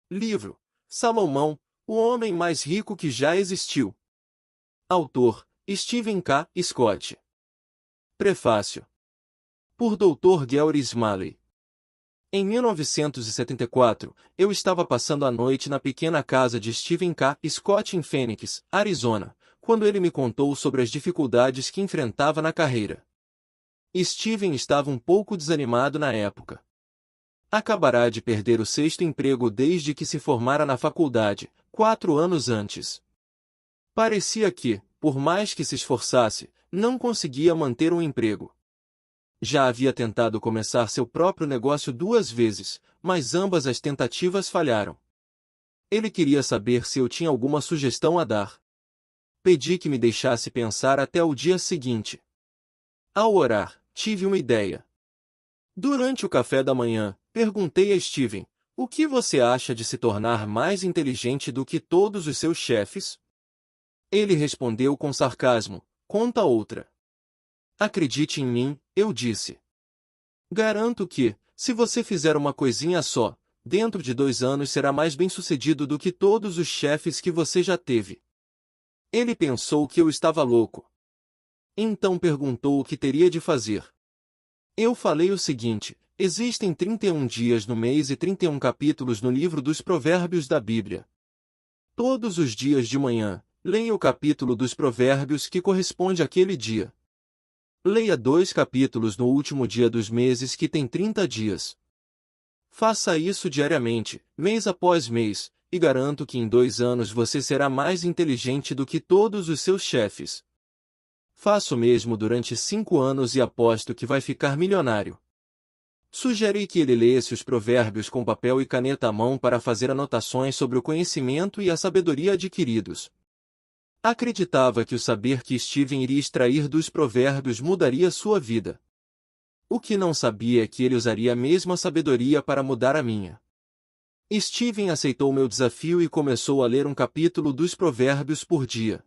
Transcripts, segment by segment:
Livro: Salomão, o homem mais rico que já existiu. Autor: Stephen K. Scott. Prefácio. Por Dr. Gary Smalley. Em 1974, eu estava passando a noite na pequena casa de Stephen K. Scott em Phoenix, Arizona, quando ele me contou sobre as dificuldades que enfrentava na carreira. Stephen estava um pouco desanimado na época. Acabará de perder o 6º emprego desde que se formara na faculdade, 4 anos antes. Parecia que, por mais que se esforçasse, não conseguia manter um emprego. Já havia tentado começar seu próprio negócio 2 vezes, mas ambas as tentativas falharam. Ele queria saber se eu tinha alguma sugestão a dar. Pedi que me deixasse pensar até o dia seguinte. Ao orar, tive uma ideia. Durante o café da manhã, perguntei a Stephen: o que você acha de se tornar mais inteligente do que todos os seus chefes? Ele respondeu com sarcasmo: conta outra. Acredite em mim, eu disse. Garanto que, se você fizer uma coisinha só, dentro de 2 anos será mais bem-sucedido do que todos os chefes que você já teve. Ele pensou que eu estava louco. Então perguntou o que teria de fazer. Eu falei o seguinte: existem 31 dias no mês e 31 capítulos no livro dos Provérbios da Bíblia. Todos os dias de manhã, leia o capítulo dos Provérbios que corresponde àquele dia. Leia 2 capítulos no último dia dos meses que tem 30 dias. Faça isso diariamente, mês após mês, e garanto que em 2 anos você será mais inteligente do que todos os seus chefes. Faça o mesmo durante 5 anos e aposto que vai ficar milionário. Sugeri que ele lesse os provérbios com papel e caneta à mão para fazer anotações sobre o conhecimento e a sabedoria adquiridos. Acreditava que o saber que Stephen iria extrair dos provérbios mudaria sua vida. O que não sabia é que ele usaria a mesma sabedoria para mudar a minha. Stephen aceitou meu desafio e começou a ler um capítulo dos provérbios por dia.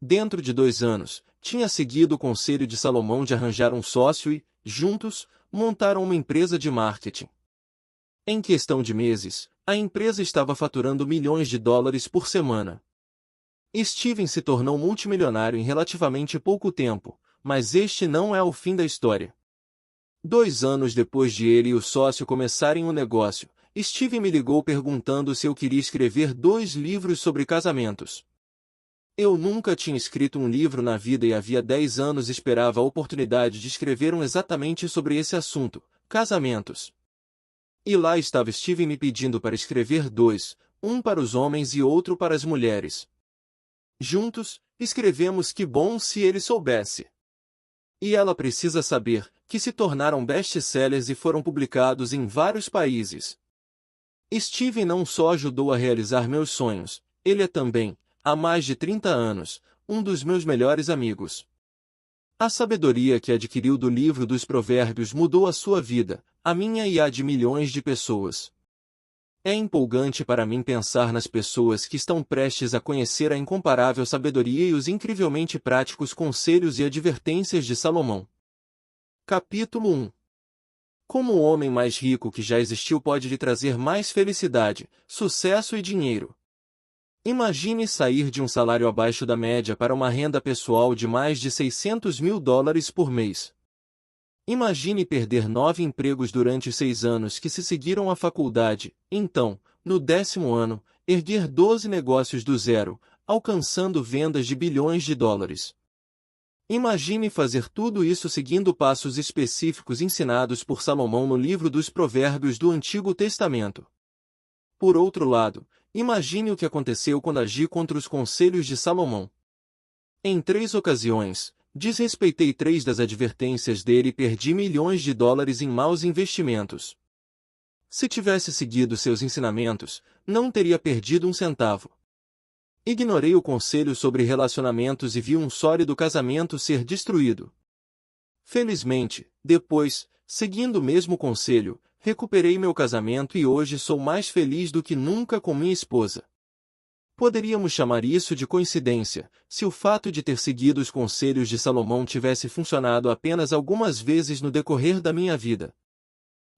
Dentro de 2 anos, tinha seguido o conselho de Salomão de arranjar um sócio e, juntos, montaram uma empresa de marketing. Em questão de meses, a empresa estava faturando milhões de dólares por semana. Stephen se tornou multimilionário em relativamente pouco tempo, mas este não é o fim da história. 2 anos depois de ele e o sócio começarem o negócio, Stephen me ligou perguntando se eu queria escrever 2 livros sobre casamentos. Eu nunca tinha escrito um livro na vida e havia 10 anos esperava a oportunidade de escrever um exatamente sobre esse assunto, casamentos. E lá estava Stephen me pedindo para escrever 2, um para os homens e outro para as mulheres. Juntos, escrevemos Que Bom Se Ele Soubesse. E Ela Precisa Saber, que se tornaram best-sellers e foram publicados em vários países. Stephen não só ajudou a realizar meus sonhos, ele é também, há mais de 30 anos, um dos meus melhores amigos. A sabedoria que adquiriu do livro dos Provérbios mudou a sua vida, a minha e a de milhões de pessoas. É empolgante para mim pensar nas pessoas que estão prestes a conhecer a incomparável sabedoria e os incrivelmente práticos conselhos e advertências de Salomão. Capítulo 1. Como o homem mais rico que já existiu pode lhe trazer mais felicidade, sucesso e dinheiro? Imagine sair de um salário abaixo da média para uma renda pessoal de mais de $600 mil por mês. Imagine perder 9 empregos durante os 6 anos que se seguiram à faculdade, então, no 10º ano, erguer 12 negócios do zero, alcançando vendas de bilhões de dólares. Imagine fazer tudo isso seguindo passos específicos ensinados por Salomão no livro dos Provérbios do Antigo Testamento. Por outro lado, imagine o que aconteceu quando agi contra os conselhos de Salomão. Em 3 ocasiões, desrespeitei 3 das advertências dele e perdi milhões de dólares em maus investimentos. Se tivesse seguido seus ensinamentos, não teria perdido um centavo. Ignorei o conselho sobre relacionamentos e vi um sólido casamento ser destruído. Felizmente, depois, seguindo o mesmo conselho, recuperei meu casamento e hoje sou mais feliz do que nunca com minha esposa. Poderíamos chamar isso de coincidência, se o fato de ter seguido os conselhos de Salomão tivesse funcionado apenas algumas vezes no decorrer da minha vida.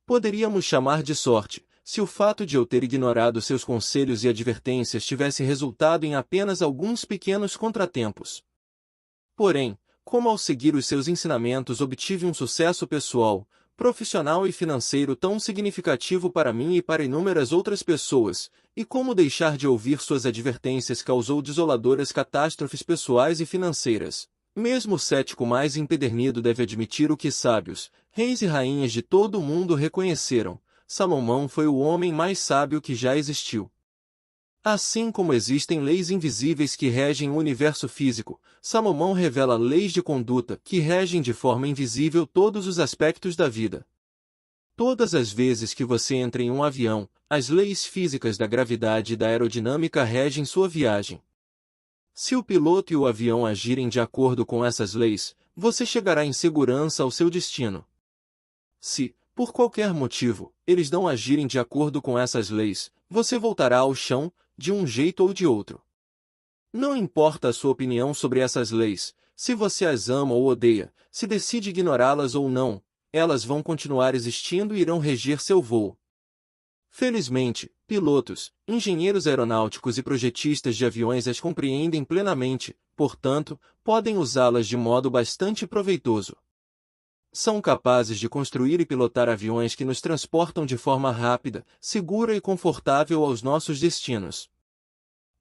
Poderíamos chamar de sorte, se o fato de eu ter ignorado seus conselhos e advertências tivesse resultado em apenas alguns pequenos contratempos. Porém, como ao seguir os seus ensinamentos obtive um sucesso pessoal, profissional e financeiro tão significativo para mim e para inúmeras outras pessoas, e como deixar de ouvir suas advertências causou desoladoras catástrofes pessoais e financeiras. Mesmo o cético mais empedernido deve admitir o que sábios, reis e rainhas de todo o mundo reconheceram: Salomão foi o homem mais sábio que já existiu. Assim como existem leis invisíveis que regem o universo físico, Salomão revela leis de conduta que regem de forma invisível todos os aspectos da vida. Todas as vezes que você entra em um avião, as leis físicas da gravidade e da aerodinâmica regem sua viagem. Se o piloto e o avião agirem de acordo com essas leis, você chegará em segurança ao seu destino. Se, por qualquer motivo, eles não agirem de acordo com essas leis, você voltará ao chão, de um jeito ou de outro. Não importa a sua opinião sobre essas leis, se você as ama ou odeia, se decide ignorá-las ou não, elas vão continuar existindo e irão reger seu voo. Felizmente, pilotos, engenheiros aeronáuticos e projetistas de aviões as compreendem plenamente, portanto, podem usá-las de modo bastante proveitoso. São capazes de construir e pilotar aviões que nos transportam de forma rápida, segura e confortável aos nossos destinos.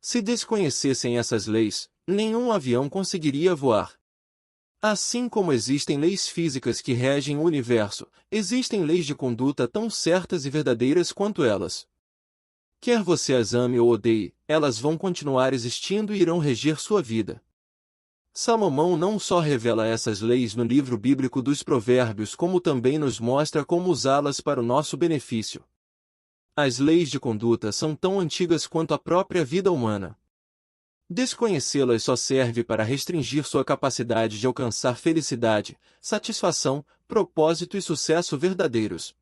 Se desconhecessem essas leis, nenhum avião conseguiria voar. Assim como existem leis físicas que regem o universo, existem leis de conduta tão certas e verdadeiras quanto elas. Quer você as ame ou odeie, elas vão continuar existindo e irão reger sua vida. Salomão não só revela essas leis no livro bíblico dos Provérbios, como também nos mostra como usá-las para o nosso benefício. As leis de conduta são tão antigas quanto a própria vida humana. Desconhecê-las só serve para restringir sua capacidade de alcançar felicidade, satisfação, propósito e sucesso verdadeiros.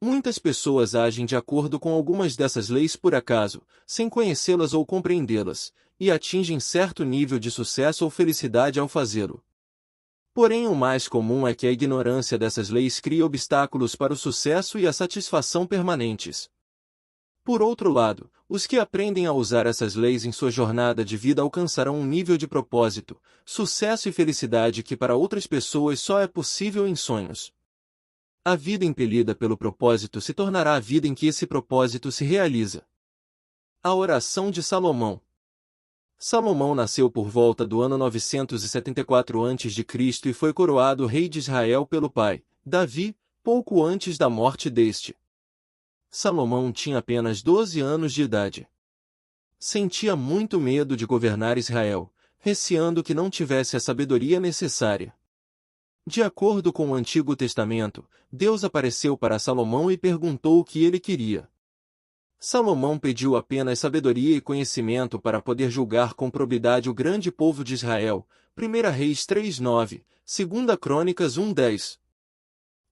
Muitas pessoas agem de acordo com algumas dessas leis por acaso, sem conhecê-las ou compreendê-las, e atingem certo nível de sucesso ou felicidade ao fazê-lo. Porém, o mais comum é que a ignorância dessas leis crie obstáculos para o sucesso e a satisfação permanentes. Por outro lado, os que aprendem a usar essas leis em sua jornada de vida alcançarão um nível de propósito, sucesso e felicidade que para outras pessoas só é possível em sonhos. A vida impelida pelo propósito se tornará a vida em que esse propósito se realiza. A oração de Salomão. Salomão nasceu por volta do ano 974 a.C. e foi coroado rei de Israel pelo pai, Davi, pouco antes da morte deste. Salomão tinha apenas 12 anos de idade. Sentia muito medo de governar Israel, receando que não tivesse a sabedoria necessária. De acordo com o Antigo Testamento, Deus apareceu para Salomão e perguntou o que ele queria. Salomão pediu apenas sabedoria e conhecimento para poder julgar com probidade o grande povo de Israel. 1 Reis 3:9, 2 Crônicas 1:10.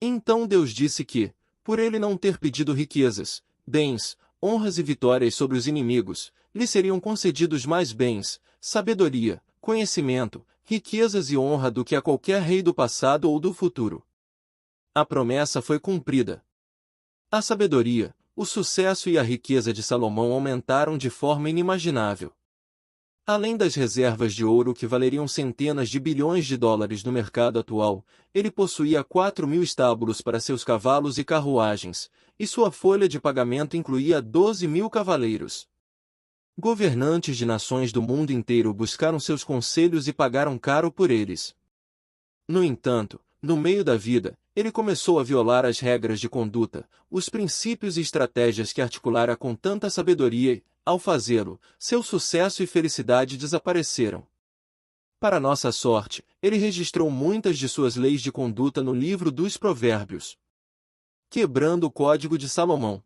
Então Deus disse que, por ele não ter pedido riquezas, bens, honras e vitórias sobre os inimigos, lhe seriam concedidos mais bens, sabedoria, conhecimento, riquezas e honra do que a qualquer rei do passado ou do futuro. A promessa foi cumprida. A sabedoria, o sucesso e a riqueza de Salomão aumentaram de forma inimaginável. Além das reservas de ouro que valeriam centenas de bilhões de dólares no mercado atual, ele possuía 4.000 estábulos para seus cavalos e carruagens, e sua folha de pagamento incluía 12.000 cavaleiros. Governantes de nações do mundo inteiro buscaram seus conselhos e pagaram caro por eles. No entanto, no meio da vida, ele começou a violar as regras de conduta, os princípios e estratégias que articulara com tanta sabedoria e, ao fazê-lo, seu sucesso e felicidade desapareceram. Para nossa sorte, ele registrou muitas de suas leis de conduta no livro dos Provérbios. Quebrando o Código de Salomão.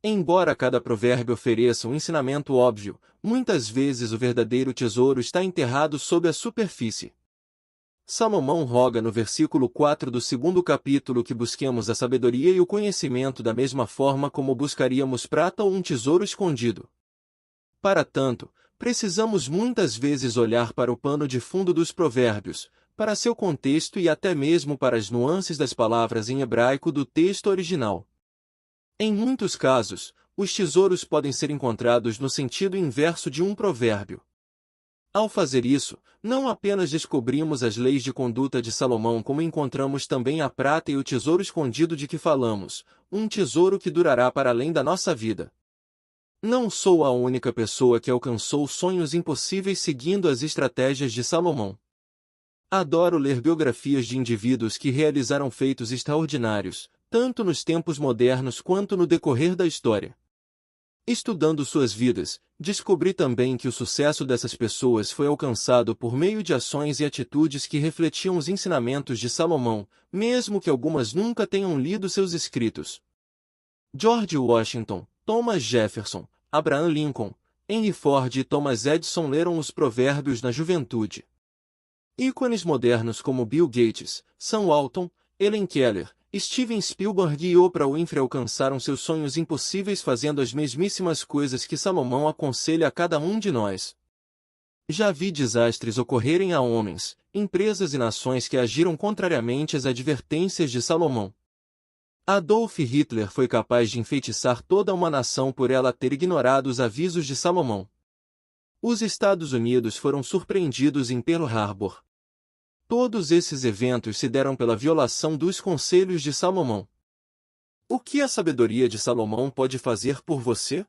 Embora cada provérbio ofereça um ensinamento óbvio, muitas vezes o verdadeiro tesouro está enterrado sob a superfície. Salomão roga no versículo 4 do 2º capítulo que busquemos a sabedoria e o conhecimento da mesma forma como buscaríamos prata ou um tesouro escondido. Para tanto, precisamos muitas vezes olhar para o pano de fundo dos provérbios, para seu contexto e até mesmo para as nuances das palavras em hebraico do texto original. Em muitos casos, os tesouros podem ser encontrados no sentido inverso de um provérbio. Ao fazer isso, não apenas descobrimos as leis de conduta de Salomão, como encontramos também a prata e o tesouro escondido de que falamos, um tesouro que durará para além da nossa vida. Não sou a única pessoa que alcançou sonhos impossíveis seguindo as estratégias de Salomão. Adoro ler biografias de indivíduos que realizaram feitos extraordinários, tanto nos tempos modernos quanto no decorrer da história. Estudando suas vidas, descobri também que o sucesso dessas pessoas foi alcançado por meio de ações e atitudes que refletiam os ensinamentos de Salomão, mesmo que algumas nunca tenham lido seus escritos. George Washington, Thomas Jefferson, Abraham Lincoln, Henry Ford e Thomas Edison leram os provérbios na juventude. Ícones modernos como Bill Gates, Sam Walton, Helen Keller, Steven Spielberg e Oprah Winfrey alcançaram seus sonhos impossíveis fazendo as mesmíssimas coisas que Salomão aconselha a cada um de nós. Já vi desastres ocorrerem a homens, empresas e nações que agiram contrariamente às advertências de Salomão. Adolf Hitler foi capaz de enfeitiçar toda uma nação por ela ter ignorado os avisos de Salomão. Os Estados Unidos foram surpreendidos em Pearl Harbor. Todos esses eventos se deram pela violação dos conselhos de Salomão. O que a sabedoria de Salomão pode fazer por você?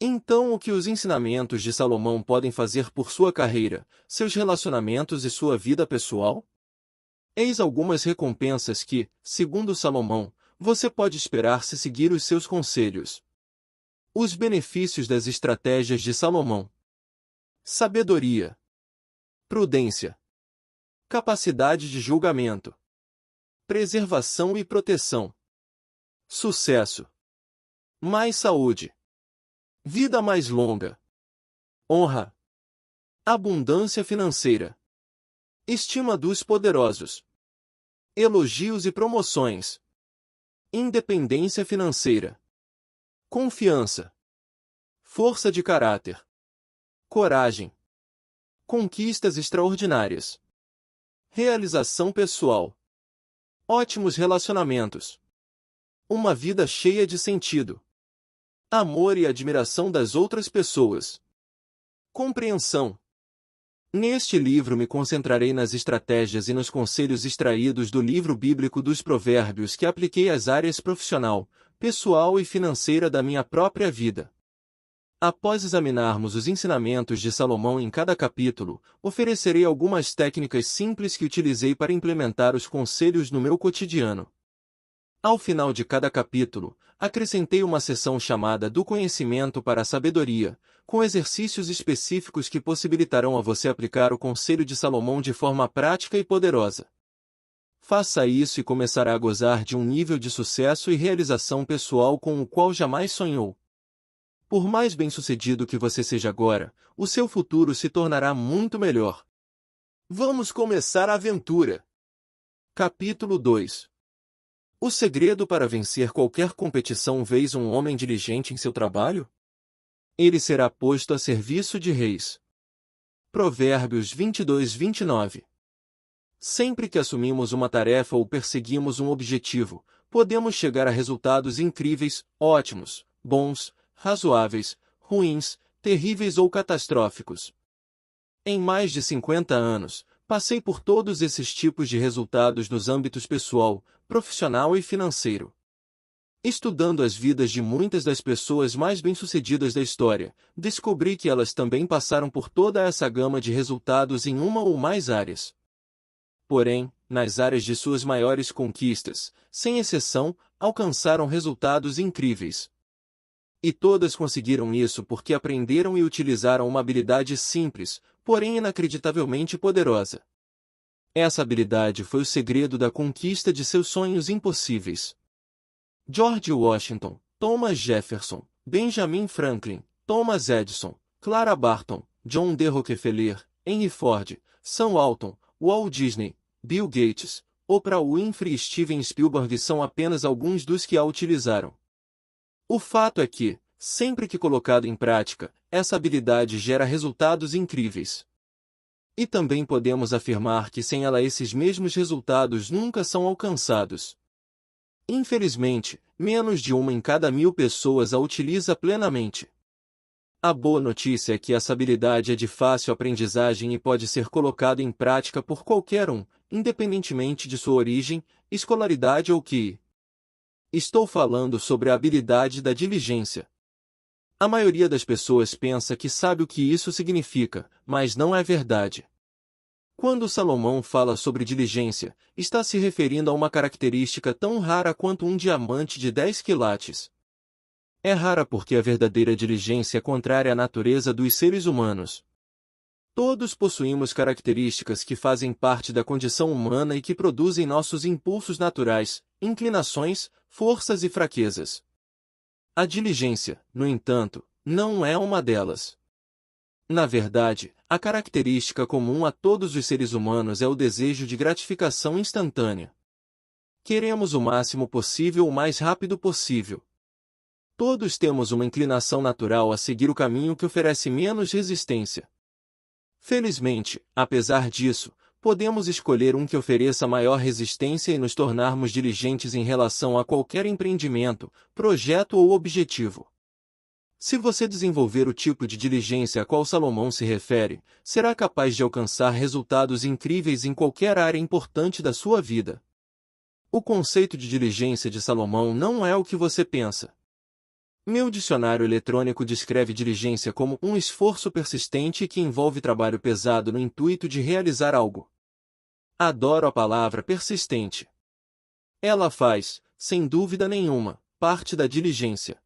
Então, o que os ensinamentos de Salomão podem fazer por sua carreira, seus relacionamentos e sua vida pessoal? Eis algumas recompensas que, segundo Salomão, você pode esperar se seguir os seus conselhos. Os benefícios das estratégias de Salomão: sabedoria, prudência, capacidade de julgamento, preservação e proteção, sucesso, mais saúde, vida mais longa, honra, abundância financeira, estima dos poderosos, elogios e promoções, independência financeira, confiança, força de caráter, coragem, conquistas extraordinárias, realização pessoal, ótimos relacionamentos, uma vida cheia de sentido, amor e admiração das outras pessoas, compreensão. Neste livro me concentrarei nas estratégias e nos conselhos extraídos do livro bíblico dos Provérbios que apliquei às áreas profissional, pessoal e financeira da minha própria vida. Após examinarmos os ensinamentos de Salomão em cada capítulo, oferecerei algumas técnicas simples que utilizei para implementar os conselhos no meu cotidiano. Ao final de cada capítulo, acrescentei uma seção chamada do conhecimento para a sabedoria, com exercícios específicos que possibilitarão a você aplicar o conselho de Salomão de forma prática e poderosa. Faça isso e começará a gozar de um nível de sucesso e realização pessoal com o qual jamais sonhou. Por mais bem-sucedido que você seja agora, o seu futuro se tornará muito melhor. Vamos começar a aventura. Capítulo 2. O segredo para vencer qualquer competição: vês um homem diligente em seu trabalho? Ele será posto a serviço de reis. Provérbios 22-29. Sempre que assumimos uma tarefa ou perseguimos um objetivo, podemos chegar a resultados incríveis, ótimos, bons, razoáveis, ruins, terríveis ou catastróficos. Em mais de 50 anos, passei por todos esses tipos de resultados nos âmbitos pessoal, profissional e financeiro. Estudando as vidas de muitas das pessoas mais bem-sucedidas da história, descobri que elas também passaram por toda essa gama de resultados em uma ou mais áreas. Porém, nas áreas de suas maiores conquistas, sem exceção, alcançaram resultados incríveis. E todas conseguiram isso porque aprenderam e utilizaram uma habilidade simples, porém inacreditavelmente poderosa. Essa habilidade foi o segredo da conquista de seus sonhos impossíveis. George Washington, Thomas Jefferson, Benjamin Franklin, Thomas Edison, Clara Barton, John D. Rockefeller, Henry Ford, Sam Walton, Walt Disney, Bill Gates, Oprah Winfrey e Steven Spielberg são apenas alguns dos que a utilizaram. O fato é que, sempre que colocado em prática, essa habilidade gera resultados incríveis. E também podemos afirmar que sem ela esses mesmos resultados nunca são alcançados. Infelizmente, menos de uma em cada 1000 pessoas a utiliza plenamente. A boa notícia é que essa habilidade é de fácil aprendizagem e pode ser colocada em prática por qualquer um, independentemente de sua origem, escolaridade ou QI. Estou falando sobre a habilidade da diligência. A maioria das pessoas pensa que sabe o que isso significa, mas não é verdade. Quando Salomão fala sobre diligência, está se referindo a uma característica tão rara quanto um diamante de 10 quilates. É rara porque a verdadeira diligência é contrária à natureza dos seres humanos. Todos possuímos características que fazem parte da condição humana e que produzem nossos impulsos naturais, inclinações, forças e fraquezas. A diligência, no entanto, não é uma delas. Na verdade, a característica comum a todos os seres humanos é o desejo de gratificação instantânea. Queremos o máximo possível o mais rápido possível. Todos temos uma inclinação natural a seguir o caminho que oferece menos resistência. Felizmente, apesar disso, podemos escolher um que ofereça maior resistência e nos tornarmos diligentes em relação a qualquer empreendimento, projeto ou objetivo. Se você desenvolver o tipo de diligência a qual Salomão se refere, será capaz de alcançar resultados incríveis em qualquer área importante da sua vida. O conceito de diligência de Salomão não é o que você pensa. Meu dicionário eletrônico descreve diligência como um esforço persistente que envolve trabalho pesado no intuito de realizar algo. Adoro a palavra persistente. Ela faz, sem dúvida nenhuma, parte da diligência.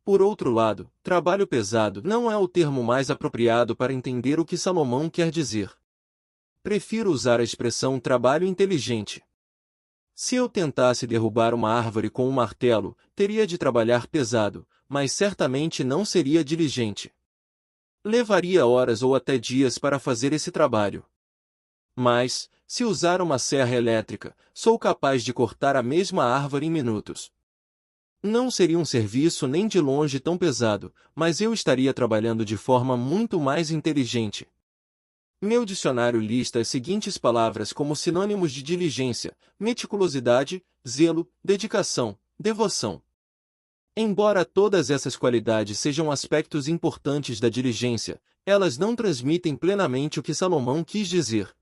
Por outro lado, trabalho pesado não é o termo mais apropriado para entender o que Salomão quer dizer. Prefiro usar a expressão trabalho inteligente. Se eu tentasse derrubar uma árvore com um martelo, teria de trabalhar pesado, mas certamente não seria diligente. Levaria horas ou até dias para fazer esse trabalho. Mas, se usar uma serra elétrica, sou capaz de cortar a mesma árvore em minutos. Não seria um serviço nem de longe tão pesado, mas eu estaria trabalhando de forma muito mais inteligente. Meu dicionário lista as seguintes palavras como sinônimos de diligência: meticulosidade, zelo, dedicação, devoção. Embora todas essas qualidades sejam aspectos importantes da diligência, elas não transmitem plenamente o que Salomão quis dizer.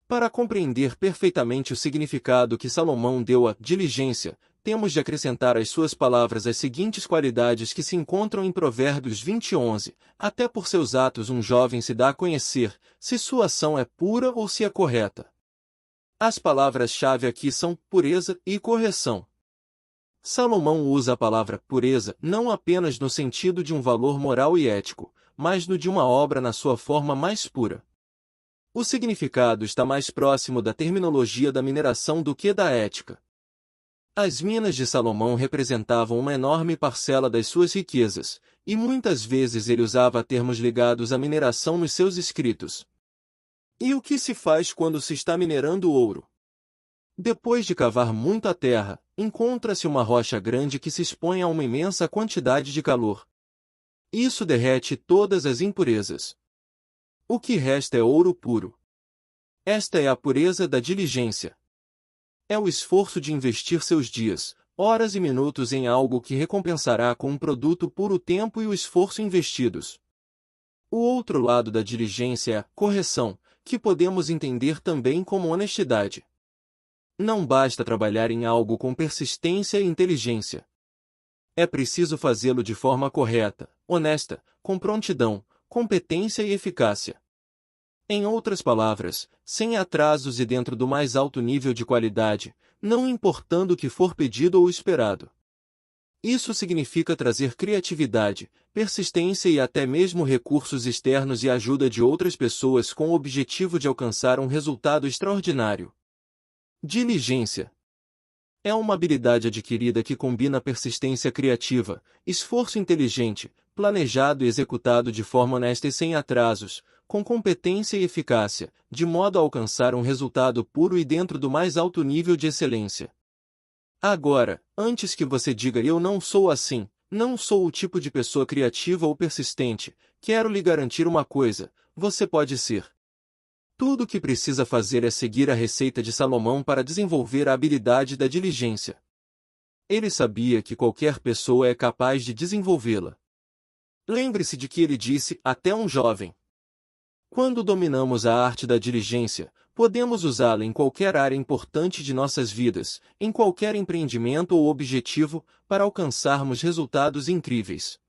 Para compreender perfeitamente o significado que Salomão deu à diligência, temos de acrescentar às suas palavras as seguintes qualidades que se encontram em Provérbios 20:11. Até por seus atos um jovem se dá a conhecer, se sua ação é pura ou se é correta. As palavras-chave aqui são pureza e correção. Salomão usa a palavra pureza não apenas no sentido de um valor moral e ético, mas no de uma obra na sua forma mais pura. O significado está mais próximo da terminologia da mineração do que da ética. As minas de Salomão representavam uma enorme parcela das suas riquezas, e muitas vezes ele usava termos ligados à mineração nos seus escritos. E o que se faz quando se está minerando ouro? Depois de cavar muito a terra, encontra-se uma rocha grande que se expõe a uma imensa quantidade de calor. Isso derrete todas as impurezas. O que resta é ouro puro. Esta é a pureza da diligência. É o esforço de investir seus dias, horas e minutos em algo que recompensará com um produto puro o tempo e o esforço investidos. O outro lado da diligência é a correção, que podemos entender também como honestidade. Não basta trabalhar em algo com persistência e inteligência. É preciso fazê-lo de forma correta, honesta, com prontidão, competência e eficácia. Em outras palavras, sem atrasos e dentro do mais alto nível de qualidade, não importando o que for pedido ou esperado. Isso significa trazer criatividade, persistência e até mesmo recursos externos e ajuda de outras pessoas com o objetivo de alcançar um resultado extraordinário. Diligência é uma habilidade adquirida que combina persistência criativa, esforço inteligente, planejado e executado de forma honesta e sem atrasos, com competência e eficácia, de modo a alcançar um resultado puro e dentro do mais alto nível de excelência. Agora, antes que você diga eu não sou assim, não sou o tipo de pessoa criativa ou persistente, quero lhe garantir uma coisa, você pode ser. Tudo o que precisa fazer é seguir a receita de Salomão para desenvolver a habilidade da diligência. Ele sabia que qualquer pessoa é capaz de desenvolvê-la. Lembre-se de que ele disse até um jovem. Quando dominamos a arte da diligência, podemos usá-la em qualquer área importante de nossas vidas, em qualquer empreendimento ou objetivo, para alcançarmos resultados incríveis.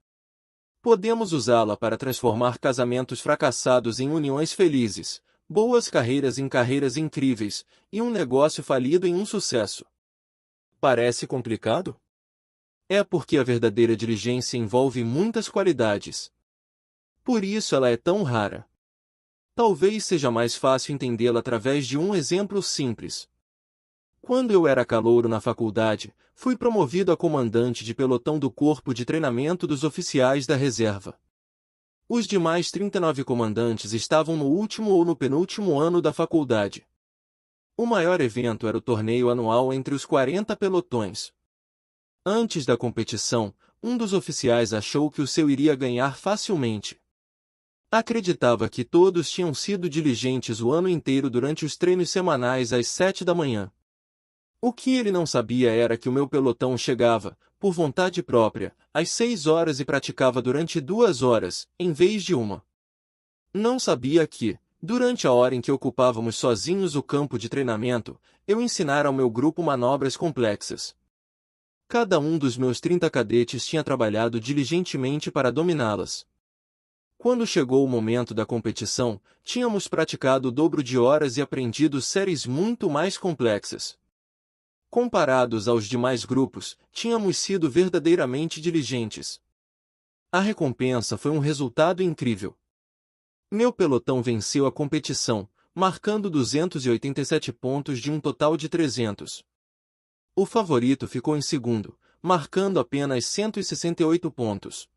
Podemos usá-la para transformar casamentos fracassados em uniões felizes, boas carreiras em carreiras incríveis, e um negócio falido em um sucesso. Parece complicado? É porque a verdadeira diligência envolve muitas qualidades. Por isso ela é tão rara. Talvez seja mais fácil entendê-la através de um exemplo simples. Quando eu era calouro na faculdade, fui promovido a comandante de pelotão do Corpo de Treinamento dos Oficiais da Reserva. Os demais 39 comandantes estavam no último ou no penúltimo ano da faculdade. O maior evento era o torneio anual entre os 40 pelotões. Antes da competição, um dos oficiais achou que o seu iria ganhar facilmente. Acreditava que todos tinham sido diligentes o ano inteiro durante os treinos semanais às 7 da manhã. O que ele não sabia era que o meu pelotão chegava, por vontade própria, às 6 horas e praticava durante 2 horas, em vez de uma. Não sabia que, durante a hora em que ocupávamos sozinhos o campo de treinamento, eu ensinara ao meu grupo manobras complexas. Cada um dos meus 30 cadetes tinha trabalhado diligentemente para dominá-las. Quando chegou o momento da competição, tínhamos praticado o dobro de horas e aprendido séries muito mais complexas. Comparados aos demais grupos, tínhamos sido verdadeiramente diligentes. A recompensa foi um resultado incrível. Meu pelotão venceu a competição, marcando 287 pontos de um total de 300. O favorito ficou em segundo, marcando apenas 168 pontos.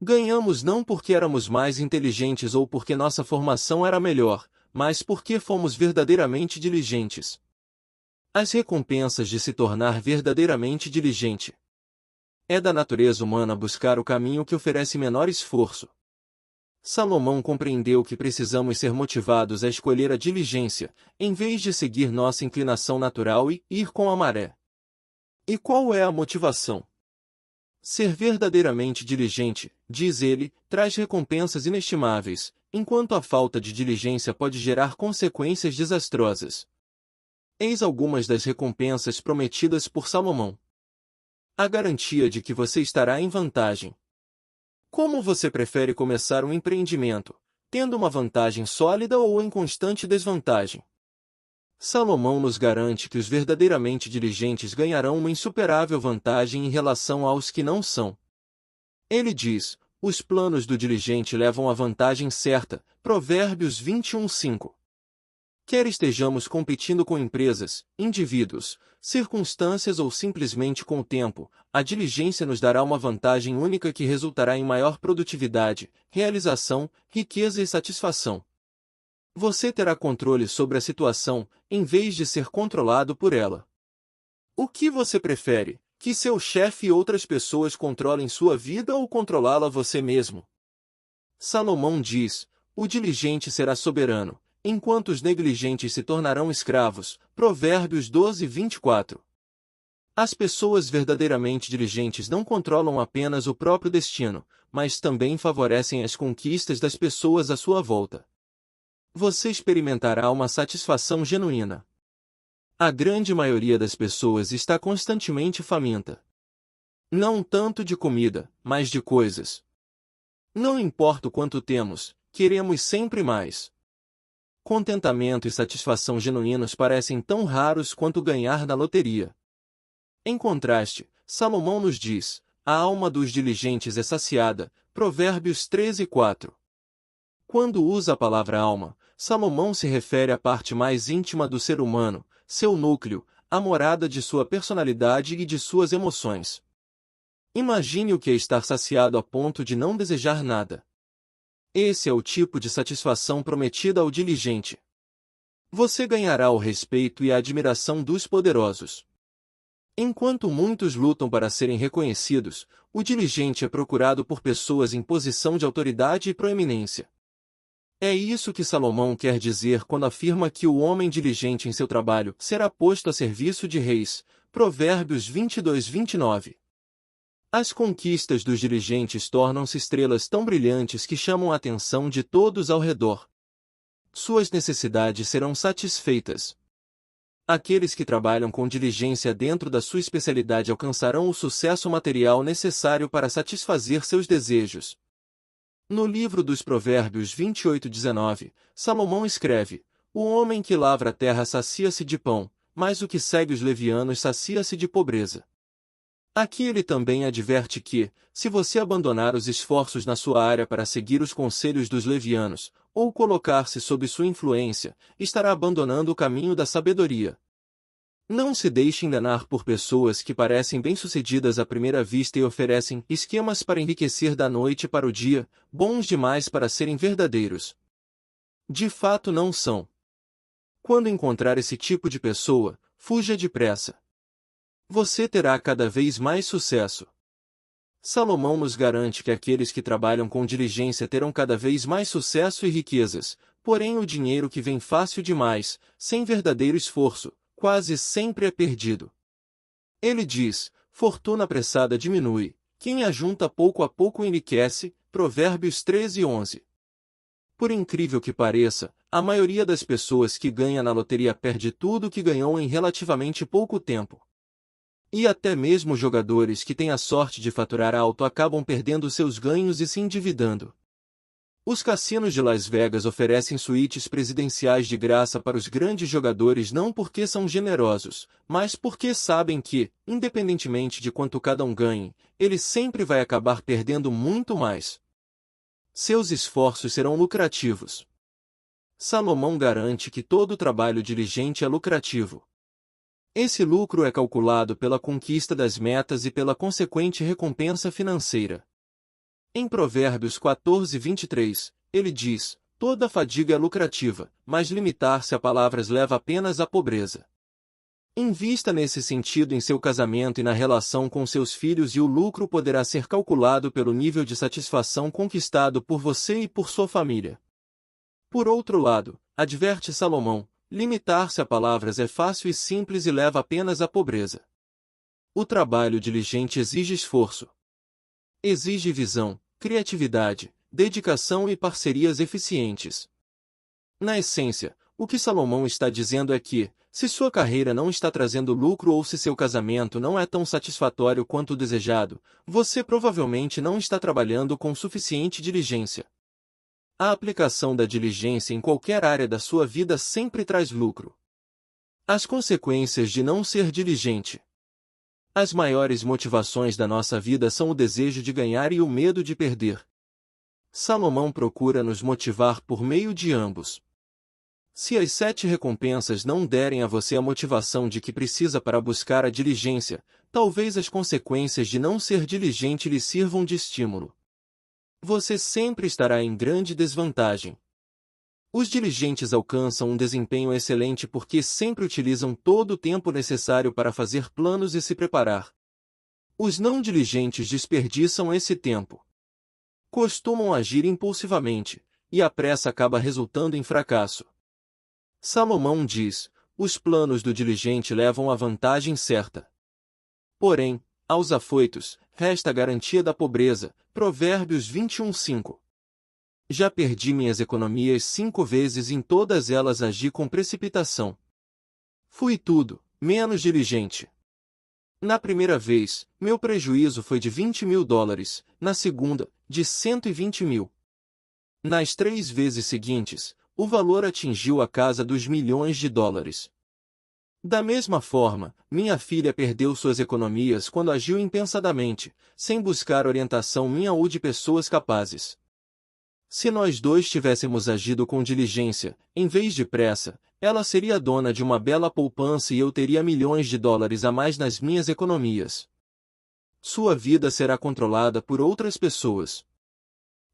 Ganhamos não porque éramos mais inteligentes ou porque nossa formação era melhor, mas porque fomos verdadeiramente diligentes. As recompensas de se tornar verdadeiramente diligente. É da natureza humana buscar o caminho que oferece menor esforço. Salomão compreendeu que precisamos ser motivados a escolher a diligência, em vez de seguir nossa inclinação natural e ir com a maré. E qual é a motivação? Ser verdadeiramente diligente, diz ele, traz recompensas inestimáveis, enquanto a falta de diligência pode gerar consequências desastrosas. Eis algumas das recompensas prometidas por Salomão. A garantia de que você estará em vantagem. Como você prefere começar um empreendimento, tendo uma vantagem sólida ou em constante desvantagem? Salomão nos garante que os verdadeiramente diligentes ganharão uma insuperável vantagem em relação aos que não são. Ele diz, os planos do diligente levam à vantagem certa, Provérbios 21:5. Quer estejamos competindo com empresas, indivíduos, circunstâncias ou simplesmente com o tempo, a diligência nos dará uma vantagem única que resultará em maior produtividade, realização, riqueza e satisfação. Você terá controle sobre a situação, em vez de ser controlado por ela. O que você prefere? Que seu chefe e outras pessoas controlem sua vida ou controlá-la você mesmo? Salomão diz, o diligente será soberano, enquanto os negligentes se tornarão escravos. Provérbios 12:24. As pessoas verdadeiramente diligentes não controlam apenas o próprio destino, mas também favorecem as conquistas das pessoas à sua volta. Você experimentará uma satisfação genuína. A grande maioria das pessoas está constantemente faminta. Não tanto de comida, mas de coisas. Não importa o quanto temos, queremos sempre mais. Contentamento e satisfação genuínos parecem tão raros quanto ganhar na loteria. Em contraste, Salomão nos diz, a alma dos diligentes é saciada, Provérbios 13:4. Quando usa a palavra alma, Salomão se refere à parte mais íntima do ser humano, seu núcleo, a morada de sua personalidade e de suas emoções. Imagine o que é estar saciado a ponto de não desejar nada. Esse é o tipo de satisfação prometida ao diligente. Você ganhará o respeito e a admiração dos poderosos. Enquanto muitos lutam para serem reconhecidos, o diligente é procurado por pessoas em posição de autoridade e proeminência. É isso que Salomão quer dizer quando afirma que o homem diligente em seu trabalho será posto a serviço de reis. Provérbios 22:29. As conquistas dos diligentes tornam-se estrelas tão brilhantes que chamam a atenção de todos ao redor. Suas necessidades serão satisfeitas. Aqueles que trabalham com diligência dentro da sua especialidade alcançarão o sucesso material necessário para satisfazer seus desejos. No livro dos Provérbios 28:19, Salomão escreve: O homem que lavra a terra sacia-se de pão, mas o que segue os levianos sacia-se de pobreza. Aqui ele também adverte que, se você abandonar os esforços na sua área para seguir os conselhos dos levianos, ou colocar-se sob sua influência, estará abandonando o caminho da sabedoria. Não se deixe enganar por pessoas que parecem bem-sucedidas à primeira vista e oferecem esquemas para enriquecer da noite para o dia, bons demais para serem verdadeiros. De fato não são. Quando encontrar esse tipo de pessoa, fuja depressa. Você terá cada vez mais sucesso. Salomão nos garante que aqueles que trabalham com diligência terão cada vez mais sucesso e riquezas, porém o dinheiro que vem fácil demais, sem verdadeiro esforço, quase sempre é perdido. Ele diz: fortuna apressada diminui, quem ajunta pouco a pouco enriquece. Provérbios 13:11. Por incrível que pareça, a maioria das pessoas que ganha na loteria perde tudo o que ganhou em relativamente pouco tempo. E até mesmo jogadores que têm a sorte de faturar alto acabam perdendo seus ganhos e se endividando. Os cassinos de Las Vegas oferecem suítes presidenciais de graça para os grandes jogadores não porque são generosos, mas porque sabem que, independentemente de quanto cada um ganhe, ele sempre vai acabar perdendo muito mais. Seus esforços serão lucrativos. Salomão garante que todo trabalho diligente é lucrativo. Esse lucro é calculado pela conquista das metas e pela consequente recompensa financeira. Em Provérbios 14:23, ele diz: toda fadiga é lucrativa, mas limitar-se a palavras leva apenas à pobreza. Invista nesse sentido em seu casamento e na relação com seus filhos e o lucro poderá ser calculado pelo nível de satisfação conquistado por você e por sua família. Por outro lado, adverte Salomão, limitar-se a palavras é fácil e simples e leva apenas à pobreza. O trabalho diligente exige esforço. Exige visão, criatividade, dedicação e parcerias eficientes. Na essência, o que Salomão está dizendo é que, se sua carreira não está trazendo lucro ou se seu casamento não é tão satisfatório quanto o desejado, você provavelmente não está trabalhando com suficiente diligência. A aplicação da diligência em qualquer área da sua vida sempre traz lucro. As consequências de não ser diligente. As maiores motivações da nossa vida são o desejo de ganhar e o medo de perder. Salomão procura nos motivar por meio de ambos. Se as 7 recompensas não derem a você a motivação de que precisa para buscar a diligência, talvez as consequências de não ser diligente lhe sirvam de estímulo. Você sempre estará em grande desvantagem. Os diligentes alcançam um desempenho excelente porque sempre utilizam todo o tempo necessário para fazer planos e se preparar. Os não diligentes desperdiçam esse tempo. Costumam agir impulsivamente, e a pressa acaba resultando em fracasso. Salomão diz: os planos do diligente levam à vantagem certa. Porém, aos afoitos, resta a garantia da pobreza. Provérbios 21:5. Já perdi minhas economias 5 vezes e em todas elas agi com precipitação. Fui tudo, menos diligente. Na primeira vez, meu prejuízo foi de $20.000, na segunda, de 120.000. Nas 3 vezes seguintes, o valor atingiu a casa dos milhões de dólares. Da mesma forma, minha filha perdeu suas economias quando agiu impensadamente, sem buscar orientação minha ou de pessoas capazes. Se nós dois tivéssemos agido com diligência, em vez de pressa, ela seria dona de uma bela poupança e eu teria milhões de dólares a mais nas minhas economias. Sua vida será controlada por outras pessoas.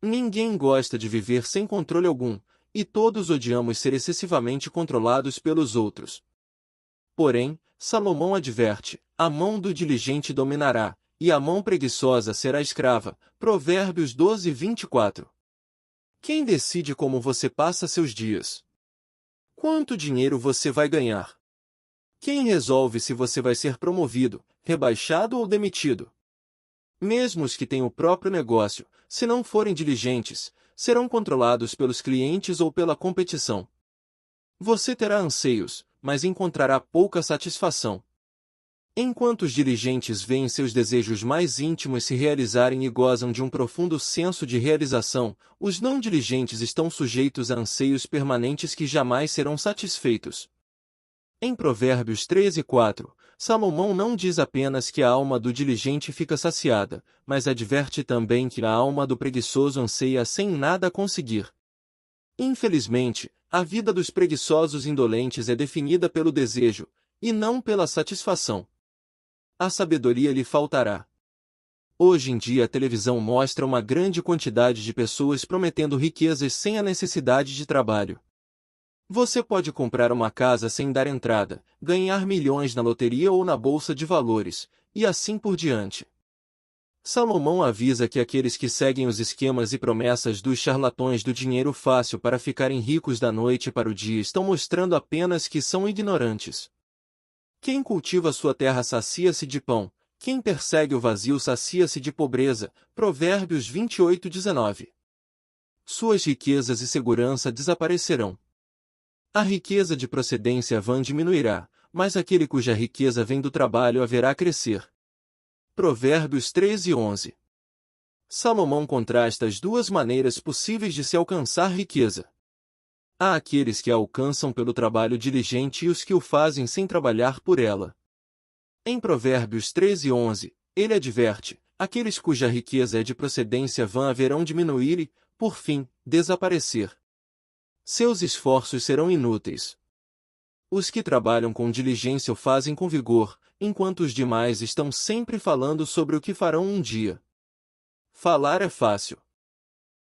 Ninguém gosta de viver sem controle algum, e todos odiamos ser excessivamente controlados pelos outros. Porém, Salomão adverte: a mão do diligente dominará, e a mão preguiçosa será escrava. Provérbios 12:24. Quem decide como você passa seus dias? Quanto dinheiro você vai ganhar? Quem resolve se você vai ser promovido, rebaixado ou demitido? Mesmo os que têm o próprio negócio, se não forem diligentes, serão controlados pelos clientes ou pela competição. Você terá anseios, mas encontrará pouca satisfação. Enquanto os diligentes veem seus desejos mais íntimos se realizarem e gozam de um profundo senso de realização, os não diligentes estão sujeitos a anseios permanentes que jamais serão satisfeitos. Em Provérbios 13:4, Salomão não diz apenas que a alma do diligente fica saciada, mas adverte também que a alma do preguiçoso anseia sem nada conseguir. Infelizmente, a vida dos preguiçosos indolentes é definida pelo desejo, e não pela satisfação. A sabedoria lhe faltará. Hoje em dia a televisão mostra uma grande quantidade de pessoas prometendo riquezas sem a necessidade de trabalho. Você pode comprar uma casa sem dar entrada, ganhar milhões na loteria ou na bolsa de valores, e assim por diante. Salomão avisa que aqueles que seguem os esquemas e promessas dos charlatões do dinheiro fácil para ficarem ricos da noite para o dia estão mostrando apenas que são ignorantes. Quem cultiva sua terra sacia-se de pão, quem persegue o vazio sacia-se de pobreza. Provérbios 28:19. Suas riquezas e segurança desaparecerão. A riqueza de procedência vã diminuirá, mas aquele cuja riqueza vem do trabalho haverá crescer. Provérbios 13:11. Salomão contrasta as duas maneiras possíveis de se alcançar riqueza. Há aqueles que a alcançam pelo trabalho diligente e os que o fazem sem trabalhar por ela. Em Provérbios 13:11, ele adverte: aqueles cuja riqueza é de procedência vã haverão diminuir e, por fim, desaparecer. Seus esforços serão inúteis. Os que trabalham com diligência o fazem com vigor, enquanto os demais estão sempre falando sobre o que farão um dia. Falar é fácil.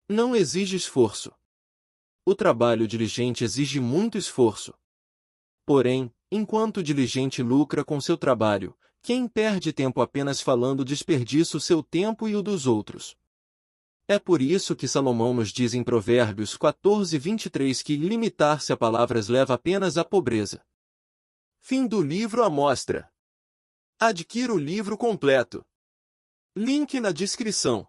Não exige esforço. O trabalho diligente exige muito esforço. Porém, enquanto o diligente lucra com seu trabalho, quem perde tempo apenas falando desperdiça o seu tempo e o dos outros. É por isso que Salomão nos diz em Provérbios 14:23 que limitar-se a palavras leva apenas à pobreza. Fim do livro Amostra. Adquira o livro completo. Link na descrição.